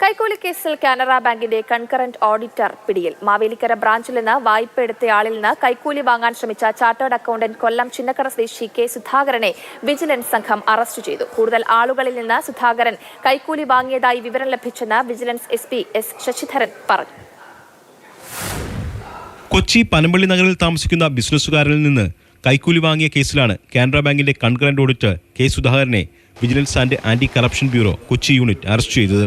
കൈക്കൂലി കേസിൽ കാനറ ബാങ്കിന്റെ കൺകറന്റ് ഓഡിറ്റർ പിടിയിൽ. മാവേലിക്കര ബ്രാഞ്ചിൽ നിന്ന് വായ്പ എടുത്തയാളിൽ നിന്ന് കൈക്കൂലി വാങ്ങാൻ ശ്രമിച്ച ചാർട്ടേഡ് അക്കൌണ്ടന്റ് കൊല്ലം ചിന്നക്കട സ്വദേശി കെ സുധാകരനെ വിജിലൻസ് സംഘം അറസ്റ്റ് ചെയ്തു. കൂടുതൽ ആളുകളിൽ നിന്ന് സുധാകരൻ കൈക്കൂലി വാങ്ങിയതായി വിവരം ലഭിച്ചെന്ന് വിജിലൻസ് SP എസ് ശശിധരൻ പറഞ്ഞു. കൊച്ചി പനമ്പള്ളി നഗറിൽ താമസിക്കുന്ന ബിസിനസ്സുകാരിൽ നിന്ന് കൈക്കൂലി വാങ്ങിയ കേസിലാണ് കാനറ ബാങ്കിന്റെ കൺകറന്റ് ഓഡിറ്റർ കെ സുധാകരനെ vigilance and anti corruption bureau Kochi unit arrest ചെയ്തത്.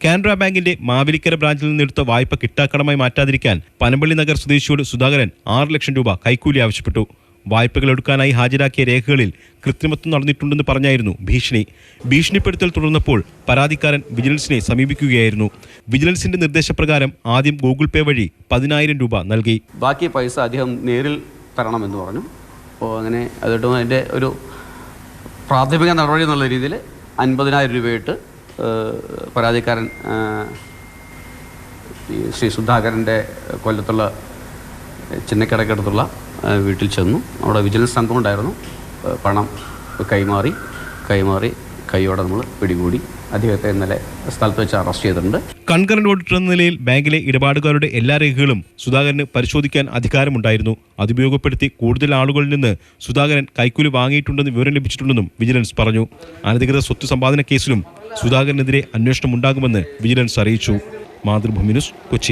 കാനറ ബാങ്കിന്റെ മാവേലിക്കര ബ്രാഞ്ചിൽ നിന്നെടുത്ത വായ്പ കിട്ടാക്കടമായി മാറ്റാതിരിക്കാൻ പനമ്പള്ളി നഗർ സ്വദേശിയോട് സുധാകരൻ 6 ലക്ഷം രൂപ കൈക്കൂലി ആവശ്യപ്പെട്ടു. വായ്പകൾ എടുക്കാനായി ഹാജരാക്കിയ രേഖകളിൽ കൃത്രിമത്വം നടന്നിട്ടുണ്ടെന്ന് പറഞ്ഞായിരുന്നു ഭീഷണി. ഭീഷണിപ്പെടുത്തൽ തുടർന്നപ്പോൾ പരാതിക്കാരൻ വിജിലൻസിനെ സമീപിക്കുകയായിരുന്നു. വിജിലൻസിന്റെ നിർദ്ദേശപ്രകാരം ആദ്യം ഗൂഗിൾ പേ വഴി 10,000 രൂപ നൽകി. ബാക്കി പൈസ അദ്ദേഹം നേരിൽ തരണമെന്ന് പറഞ്ഞു. അപ്പോൾ അങ്ങനെ അതിട്ട് അതിൻ്റെ ഒരു പ്രാഥമിക നടപടി എന്നുള്ള രീതിയിൽ 50,000 രൂപയിട്ട് പരാതിക്കാരൻ ശ്രീ സുധാകരൻ്റെ കൊല്ലത്തുള്ള ചിന്നക്കടക്കടുത്തുള്ള വീട്ടിൽ ചെന്നു. അവിടെ വിജിലൻസ് സംഘം ഉണ്ടായിരുന്നു. പണം കൈമാറി കൈയോടെ നമ്മൾ പിടികൂടി അദ്ദേഹത്തെ ഇന്നലെ സ്ഥലത്ത് വെച്ച് അറസ്റ്റ് ചെയ്തിട്ടുണ്ട്. കൺകറന്റ് ഓഡിറ്റർ എന്ന നിലയിൽ ബാങ്കിലെ ഇടപാടുകാരുടെ എല്ലാ രേഖകളും സുധാകരന് പരിശോധിക്കാൻ അധികാരമുണ്ടായിരുന്നു. അതുപയോഗപ്പെടുത്തി കൂടുതൽ ആളുകളിൽ നിന്ന് സുധാകരൻ കൈക്കൂലി വാങ്ങിയിട്ടുണ്ടെന്ന് വിവരം ലഭിച്ചിട്ടുണ്ടെന്നും വിജിലൻസ് പറഞ്ഞു. അനധികൃത സ്വത്ത് സമ്പാദന കേസിലും സുധാകരനെതിരെ അന്വേഷണം ഉണ്ടാകുമെന്ന് വിജിലൻസ് അറിയിച്ചു. മാതൃഭൂമി ന്യൂസ്, കൊച്ചി.